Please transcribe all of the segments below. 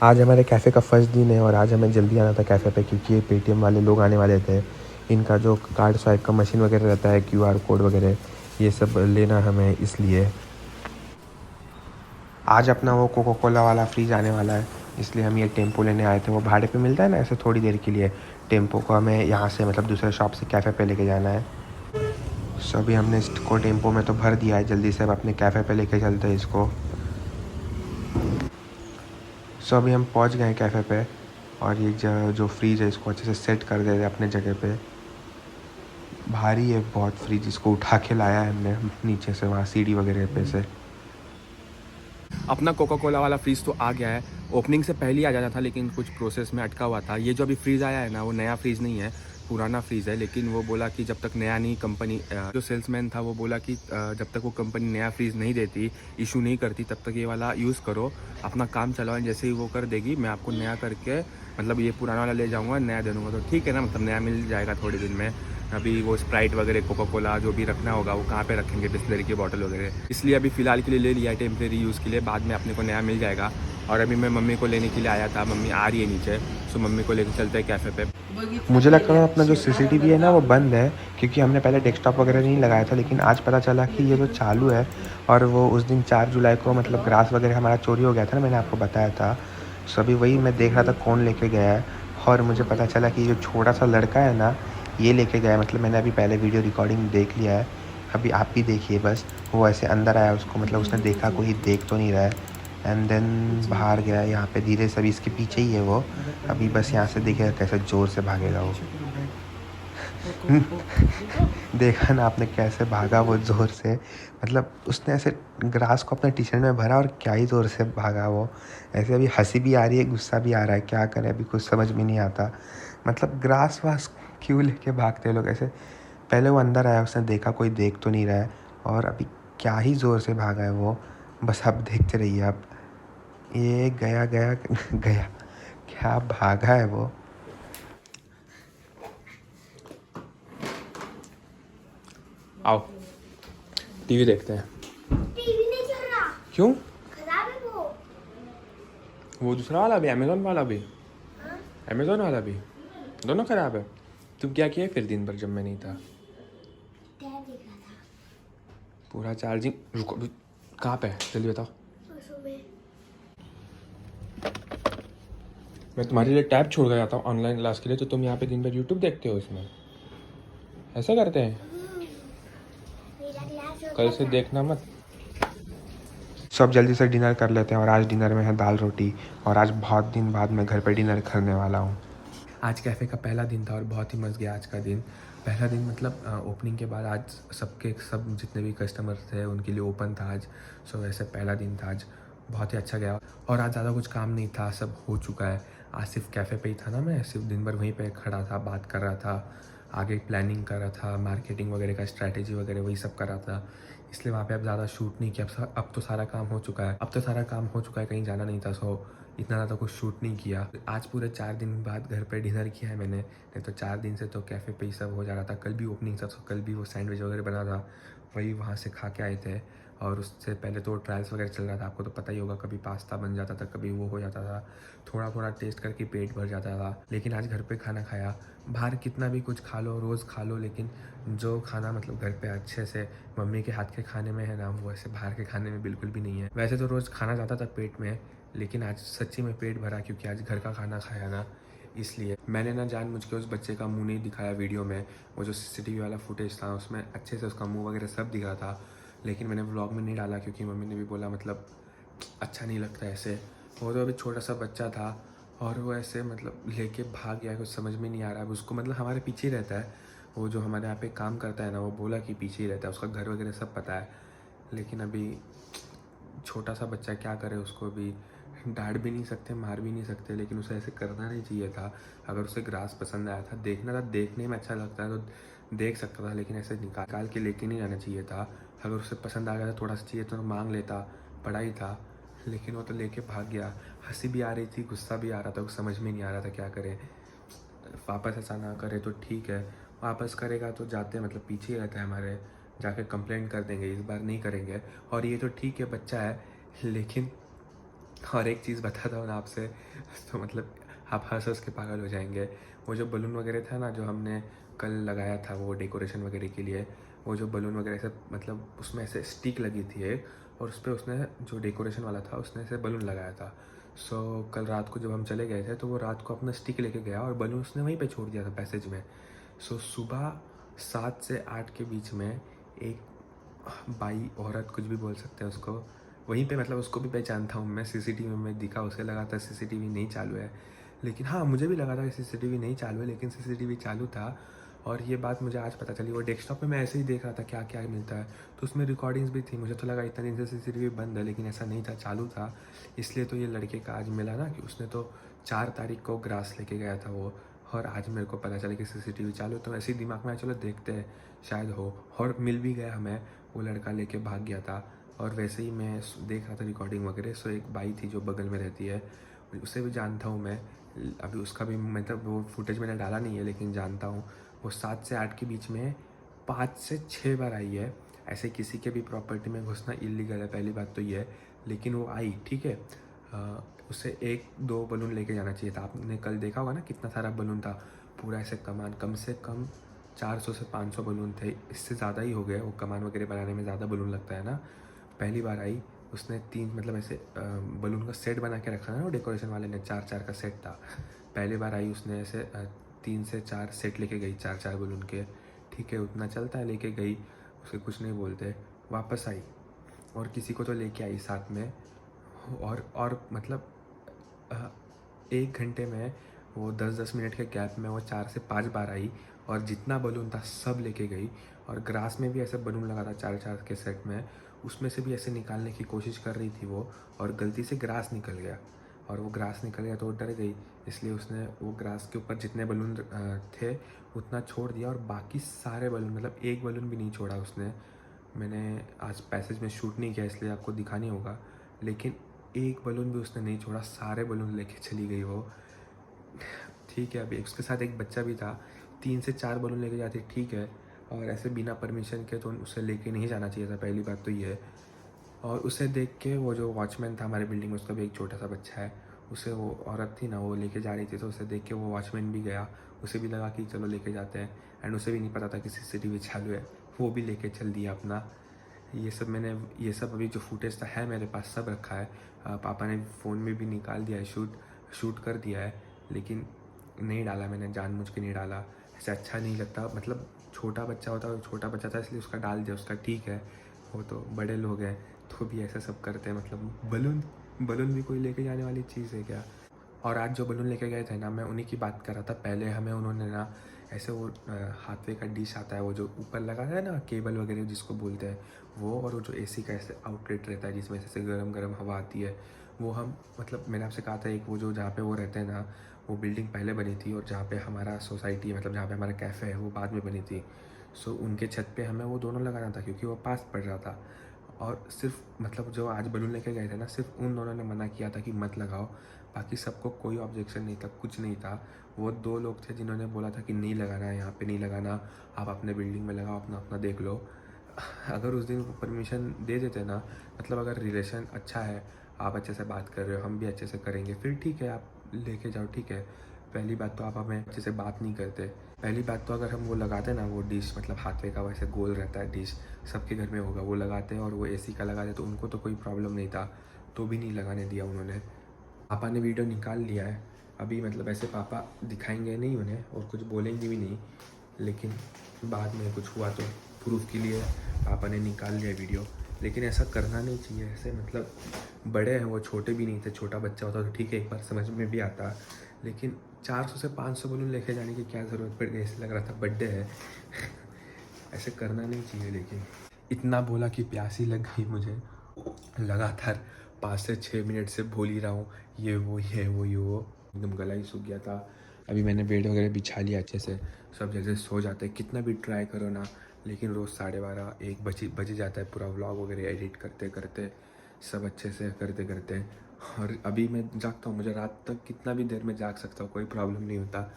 आज हमारे कैफ़े का फर्स्ट दिन है और आज हमें जल्दी आना था कैफ़े पे क्योंकि पेटीएम वाले लोग आने वाले थे। इनका जो कार्ड स्वाइप का मशीन वगैरह रहता है, क्यूआर कोड वगैरह, ये सब लेना हमें इसलिए। आज अपना वो कोका कोला वाला फ्रिज आने वाला है, इसलिए हम ये टेम्पो लेने आए थे। वो भाड़े पे मिलता है ना ऐसे थोड़ी देर के लिए। टेम्पो को हमें यहाँ से मतलब दूसरे शॉप से कैफ़े पे लेके जाना है। सो अभी हमने इसको टेम्पो में तो भर दिया है, जल्दी से अब अपने कैफ़े पे लेके चलते हैं इसको। सो अभी हम पहुंच गए हैं कैफ़े पे और ये जो फ्रिज है इसको अच्छे से सेट कर दे रहे अपने जगह पे। भारी है बहुत फ्रिज, इसको उठा के लाया है हमने नीचे से, वहाँ सीढ़ी वगैरह पे से। अपना कोका कोला वाला फ्रीज़ तो आ गया है। ओपनिंग से पहले ही आ जाना था लेकिन कुछ प्रोसेस में अटका हुआ था। ये जो अभी फ्रीज़ आया है ना, वो नया फ्रीज़ नहीं है, पुराना फ्रीज़ है। लेकिन वो बोला कि जब तक नया नहीं कंपनी, जो सेल्समैन था वो बोला कि जब तक वो कंपनी नया फ्रीज़ नहीं देती, इशू नहीं करती, तब तक ये वाला यूज़ करो, अपना काम चलाओ। जैसे ही वो कर देगी मैं आपको नया करके, मतलब ये पुराना वाला ले जाऊँगा, नया दे दूँगा। तो ठीक है ना, मतलब नया मिल जाएगा थोड़े दिन में। अभी वो स्प्राइट वगैरह, कोका कोला जो भी रखना होगा वो कहाँ पे रखेंगे, बिस्लरी की बॉटल वगैरह, इसलिए अभी फ़िलहाल के लिए ले लिया है टेम्प्रेरी यूज़ के लिए। बाद में अपने को नया मिल जाएगा। और अभी मैं मम्मी को लेने के लिए आया था, मम्मी आ रही है नीचे, सो मम्मी को लेकर चलते हैं कैफ़े पे। मुझे लगता है अपना जो सीसीटीवी है ना वो बंद है, क्योंकि हमने पहले डेस्कटॉप वगैरह नहीं लगाया था, लेकिन आज पता चला कि ये जो चालू है। और वो उस दिन 4 जुलाई को मतलब ग्रास वगैरह हमारा चोरी हो गया था ना, मैंने आपको बताया था। सो अभी वही मैं देख रहा था कौन लेके गया है, और मुझे पता चला कि जो छोटा सा लड़का है ना, ये लेके गया है। मतलब मैंने अभी पहले वीडियो रिकॉर्डिंग देख लिया है, अभी आप भी देखिए बस। वो ऐसे अंदर आया, उसको मतलब उसने देखा कोई देख तो नहीं रहा है, एंड देन बाहर गया यहाँ पे धीरे से। अभी इसके पीछे ही है वो, अभी बस यहाँ से देखेगा कैसे ज़ोर से भागेगा वो। देखा ना आपने कैसे भागा वो ज़ोर से, मतलब उसने ऐसे ग्रास को अपने टी शर्ट में भरा और क्या ही ज़ोर से भागा वो। ऐसे अभी हंसी भी आ रही है, गुस्सा भी आ रहा है, क्या करें अभी कुछ समझ में नहीं आता। मतलब ग्रास वास क्यों लेके भागते हैं लोग ऐसे। पहले वो अंदर आया, उसने देखा कोई देख तो नहीं रहा है, और अभी क्या ही ज़ोर से भागा है वो। बस आप देखते रहिए आप। ये गया गया गया, क्या भागा है वो। आओ टीवी देखते हैं। टीवी नहीं चल रहा, क्यों? खराब है वो दूसरा वाला भी, अमेज़ॉन वाला भी, हाँ? अमेज़ॉन वाला भी, दोनों ख़राब है। तुम क्या किया फिर दिन भर जब मैं नहीं था? टैब देख रहा था। पूरा चार्जिंग, रुको अभी, कहाँ पे है जल्दी बताओ। सुबह मैं तुम्हारे लिए टैब छोड़ गया था ऑनलाइन क्लास के लिए, तो तुम यहाँ पे दिन भर यूट्यूब देखते हो इसमें? ऐसा करते हैं? मेरा क्लास होता कल से था। देखना मत। सब जल्दी से डिनर कर लेते हैं, और आज डिनर में है दाल रोटी। और आज बहुत दिन बाद मैं घर पे डिनर करने वाला हूँ। आज कैफ़े का पहला दिन था और बहुत ही मज़ गया आज का दिन। पहला दिन मतलब ओपनिंग के बाद आज सब जितने भी कस्टमर थे उनके लिए ओपन था आज। सो वैसे पहला दिन था आज, बहुत ही अच्छा गया। और आज ज़्यादा कुछ काम नहीं था, सब हो चुका है। आज सिर्फ कैफ़े पे ही था ना, मैं सिर्फ दिन भर वहीं पे खड़ा था, बात कर रहा था, आगे प्लानिंग कर रहा था, मार्केटिंग वगैरह का स्ट्रैटेजी वगैरह वही सब कर रहा था। इसलिए वहाँ पे अब ज़्यादा शूट नहीं किया। अब तो सारा काम हो चुका है, कहीं जाना नहीं था, सो इतना ज़्यादा कुछ शूट नहीं किया। आज पूरे 4 दिन बाद घर पे डिनर किया है मैंने, नहीं तो 4 दिन से तो कैफ़े पे ही सब हो जा रहा था। कल भी ओपनिंग था, तो कल भी वो सैंडविच वगैरह बना था, वही वहाँ से खा के आए थे। और उससे पहले तो ट्रायल्स वगैरह चल रहा था, आपको तो पता ही होगा, कभी पास्ता बन जाता था, कभी वो हो जाता था, थोड़ा थोड़ा टेस्ट करके पेट भर जाता था। लेकिन आज घर पे खाना खाया। बाहर कितना भी कुछ खा लो, रोज़ खा लो, लेकिन जो खाना मतलब घर पे अच्छे से मम्मी के हाथ के खाने में है ना, वो ऐसे बाहर के खाने में बिल्कुल भी नहीं है। वैसे तो रोज़ खाना जाता था पेट में, लेकिन आज सच्ची में पेट भरा, क्योंकि आज घर का खाना खाया ना, इसलिए। मैंने ना जानबूझ के उस बच्चे का मुंह नहीं दिखाया वीडियो में। वो जो सीसीटीवी वाला फुटेज था उसमें अच्छे से उसका मुंह वगैरह सब दिख रहा था, लेकिन मैंने व्लॉग में नहीं डाला क्योंकि मम्मी ने भी बोला मतलब अच्छा नहीं लगता ऐसे। वो तो अभी छोटा सा बच्चा था और वो ऐसे मतलब लेके भाग गया, कुछ समझ में नहीं आ रहा है उसको। मतलब हमारे पीछे ही रहता है वो, जो हमारे यहाँ पे काम करता है ना, वो बोला कि पीछे ही रहता है, उसका घर वगैरह सब पता है। लेकिन अभी छोटा सा बच्चा, क्या करे उसको, अभी डांट भी नहीं सकते, मार भी नहीं सकते, लेकिन उसे ऐसे करना नहीं चाहिए था। अगर उसे ग्रास पसंद आया था, देखना था, देखने में अच्छा लगता है तो देख सकता था, लेकिन ऐसे निकाल के लेके नहीं जाना चाहिए था। अगर उसे पसंद आ गया था, थोड़ा सा चाहिए तो मांग लेता, पड़ा ही था, लेकिन वो तो लेके भाग गया। हंसी भी आ रही थी, गुस्सा भी आ रहा था, कुछ समझ में नहीं आ रहा था क्या करे। वापस ऐसा ना करे तो ठीक है, वापस करेगा तो जाते मतलब पीछे ही रहता है हमारे, जाके कंप्लेंट कर देंगे, इस बार नहीं करेंगे। और ये तो ठीक है बच्चा है, लेकिन और एक चीज़ बताता हूँ ना आपसे, तो मतलब आप हँस के पागल हो जाएंगे। वो जो बलून वगैरह था ना जो हमने कल लगाया था वो डेकोरेशन वगैरह के लिए, वो जो बलून वगैरह से मतलब उसमें ऐसे स्टिक लगी थी एक, और उस पर उसने जो डेकोरेशन वाला था उसने ऐसे बलून लगाया था। सो कल रात को जब हम चले गए थे तो वो रात को अपना स्टिक लेके गया और बलून उसने वहीं पे छोड़ दिया था पैसेज में। सो सुबह 7 से 8 के बीच में एक बाई औरत, कुछ भी बोल सकते हैं उसको, वहीं पे मतलब उसको भी पहचानता हूँ मैं, सीसीटीवी में दिखा, उसे लगा था सीसीटीवी नहीं चालू है, लेकिन हाँ मुझे भी लगा था कि सीसीटीवी नहीं चालू है, लेकिन सीसीटीवी चालू था। और ये बात मुझे आज पता चली, वो डेस्कटॉप पे मैं ऐसे ही देख रहा था क्या क्या मिलता है, तो उसमें रिकॉर्डिंग्स भी थी। मुझे तो लगा इतना दिन से सीसीटीवी बंद है, लेकिन ऐसा नहीं था, चालू था। इसलिए तो ये लड़के का आज मिला ना कि उसने तो 4 तारीख को ग्रास लेके गया था वो, और आज मेरे को पता चला कि सीसीटीवी चालू है। तो ऐसे ही दिमाग में आया चलो देखते हैं शायद हो, और मिल भी गया हमें। वो लड़का लेके भाग गया था। और वैसे ही मैं देख रहा था रिकॉर्डिंग वगैरह, सो एक बाई थी जो बगल में रहती है, उसे भी जानता हूँ मैं। अभी उसका भी मतलब वो फुटेज मैंने डाला नहीं है, लेकिन जानता हूँ। वो 7 से 8 के बीच में 5 से 6 बार आई है। ऐसे किसी के भी प्रॉपर्टी में घुसना इलीगल है, पहली बात तो ये है, लेकिन वो आई, ठीक है। उसे 1-2 बलून लेके जाना चाहिए था। आपने कल देखा होगा ना कितना सारा बलून था, पूरा ऐसे कमान, कम से कम 400 से 500 बलून थे, इससे ज़्यादा ही हो गए। वो कमान वगैरह बनाने में ज़्यादा बलून लगता है ना। पहली बार आई उसने 3 मतलब ऐसे बलून का सेट बना के रखा ना वो डेकोरेशन वाले ने, 4-4 का सेट था। पहली बार आई उसने ऐसे 3 से 4 सेट लेके गई, 4-4 बलून के, ठीक है, उतना चलता है, लेके गई, उसे कुछ नहीं बोलते, वापस आई और किसी को तो लेके आई साथ में। और मतलब 1 घंटे में वो 10-10 मिनट के गैप में वो 4 से 5 बार आई और जितना बलून था सब लेके गई। और ग्रास में भी ऐसे बलून लगा था 4-4 के सेट में, उसमें से भी ऐसे निकालने की कोशिश कर रही थी वो, और गलती से ग्रास निकल गया। और वो ग्रास निकल गया तो वो डर गई, इसलिए उसने वो ग्रास के ऊपर जितने बलून थे उतना छोड़ दिया, और बाकी सारे बलून मतलब एक बलून भी नहीं छोड़ा उसने। मैंने आज पैसेज में शूट नहीं किया इसलिए आपको दिखा नहीं होगा, लेकिन एक बलून भी उसने नहीं छोड़ा, सारे बलून लेके चली गई वो, ठीक है। अभी उसके साथ एक बच्चा भी था, 3 से 4 बलून लेके जाती, ठीक है, और ऐसे बिना परमिशन के तो उसे लेके नहीं जाना चाहिए था, पहली बात तो ये है। और उसे देख के वो जो वॉचमैन था हमारे बिल्डिंग में, उसका भी एक छोटा सा बच्चा है, उसे वो औरत थी ना वो लेके जा रही थी, तो उसे देख के वो वॉचमैन भी गया, उसे भी लगा कि चलो लेके जाते हैं, एंड उसे भी नहीं पता था कि सीसीटीवी चालू है, वो भी लेके चल दिया अपना। ये सब अभी जो फुटेज था है मेरे पास, सब रखा है। पापा ने फ़ोन में भी निकाल दिया है, शूट कर दिया है, लेकिन नहीं डाला मैंने, जानबूझ के नहीं डाला, ऐसे अच्छा नहीं लगता। मतलब छोटा बच्चा होता, छोटा बच्चा था इसलिए उसका डाल दिया, उसका ठीक है, वो तो बड़े लोग हैं तो भी ऐसा सब करते हैं। मतलब बलून भी कोई लेके जाने वाली चीज़ है क्या। और आज जो बलून लेके गए थे ना, मैं उन्हीं की बात कर रहा था। पहले हमें उन्होंने ना ऐसे वो हाथवे का डिश आता है, वो जो ऊपर लगा है ना केबल वगैरह जिसको बोलते हैं, वो और वो जो एसी का ऐसे आउटलेट रहता है जिसमें से गरम गरम हवा आती है, वो हम मतलब मैंने आपसे कहा था एक वो जो जहाँ पे वो रहते हैं ना, वो बिल्डिंग पहले बनी थी, और जहाँ पे हमारा सोसाइटी मतलब जहाँ पे हमारा कैफ़े है वो बाद में बनी थी। सो उनके छत पे हमें वो दोनों लगाना था क्योंकि वो पास पड़ रहा था। और सिर्फ मतलब जो आज बलून लेके गए थे ना, सिर्फ उन दोनों ने मना किया था कि मत लगाओ, बाकी सबको कोई ऑब्जेक्शन नहीं था, कुछ नहीं था। वो 2 लोग थे जिन्होंने बोला था कि नहीं लगाना है, यहाँ पे नहीं लगाना, आप अपने बिल्डिंग में लगाओ, अपना अपना देख लो। अगर उस दिन परमिशन दे देते ना, मतलब अगर रिलेशन अच्छा है, आप अच्छे से बात कर रहे हो, हम भी अच्छे से करेंगे, फिर ठीक है आप लेके जाओ, ठीक है। पहली बात तो आप हमें अच्छे से बात नहीं करते। पहली बात तो अगर हम वो लगाते ना वो डिश, मतलब हाथवे का वैसे गोल रहता है डिश, सबके घर में होगा, वो लगाते हैं और वो एसी का लगाते तो उनको तो कोई प्रॉब्लम नहीं था, तो भी नहीं लगाने दिया उन्होंने। पापा ने वीडियो निकाल लिया है अभी, मतलब ऐसे पापा दिखाएंगे नहीं उन्हें और कुछ बोलेंगे भी नहीं, लेकिन बाद में कुछ हुआ तो प्रूफ के लिए पापा ने निकाल लिया वीडियो। लेकिन ऐसा करना नहीं चाहिए, ऐसे मतलब बड़े हैं वो, छोटे भी नहीं थे, छोटा बच्चा होता तो ठीक है एक बार समझ में भी आता, लेकिन 400 से 500 बलून लेके जाने की क्या ज़रूरत पड़ गई, ऐसे लग रहा था बर्थडे है। ऐसे करना नहीं चाहिए। लेकिन इतना बोला कि प्यासी लग गई मुझे, लगातार 5 से 6 मिनट से बोल ही रहा हूँ ये वो एकदम गला ही सूख गया था। अभी मैंने बेड वगैरह बिछा लिया अच्छे से, सब जैसे सो जाते हैं, कितना भी ट्राई करो ना, लेकिन रोज़ 12:30-1 बज जाता है पूरा व्लॉग वगैरह एडिट करते करते, सब अच्छे से करते करते। और अभी मैं जागता हूँ, मुझे रात तक कितना भी देर में जाग सकता हूँ, कोई प्रॉब्लम नहीं होता,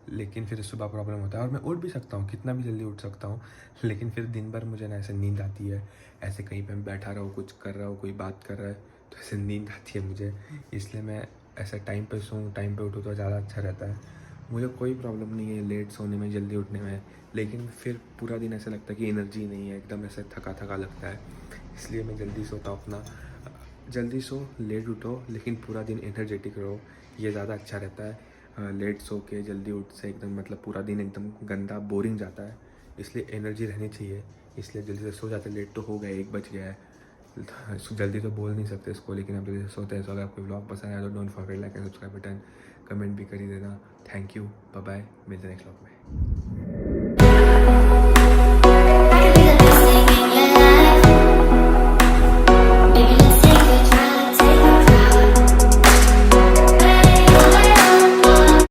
लेकिन फिर सुबह प्रॉब्लम होता है। और मैं उठ भी सकता हूँ, कितना भी जल्दी उठ सकता हूँ, लेकिन फिर दिन भर मुझे ना ऐसे नींद आती है, ऐसे कहीं पे मैं बैठा रहा हूँ, कुछ कर रहा हूँ, कोई बात कर रहा है तो ऐसे नींद आती है मुझे, इसलिए मैं ऐसा टाइम पे सोऊं, टाइम पे उठूँ तो ज़्यादा अच्छा रहता है। मुझे कोई प्रॉब्लम नहीं है लेट सोने में, जल्दी उठने में, लेकिन फिर पूरा दिन ऐसा लगता है कि एनर्जी नहीं है, एकदम ऐसे थका लगता है। इसलिए मैं जल्दी सोता हूँ अपना। जल्दी सो, लेट उठो, लेकिन पूरा दिन एनर्जेटिक रहो, ये ज़्यादा अच्छा रहता है। लेट सो के जल्दी उठ से एकदम मतलब पूरा दिन एकदम गंदा बोरिंग जाता है, इसलिए एनर्जी रहनी चाहिए। इसलिए जल्दी से सो जाते। लेट तो हो गया, 1 बज गया है, जल्दी तो बोल नहीं सकते इसको, लेकिन अब जल्दी से सोते हैं। तो अगर आपको व्लॉग पसंद आया तो don't forget like and subscribe button, comment भी कर ही देना। थैंक यू, बाय बाय, मिलते हैं नेक्स्ट व्लॉग में।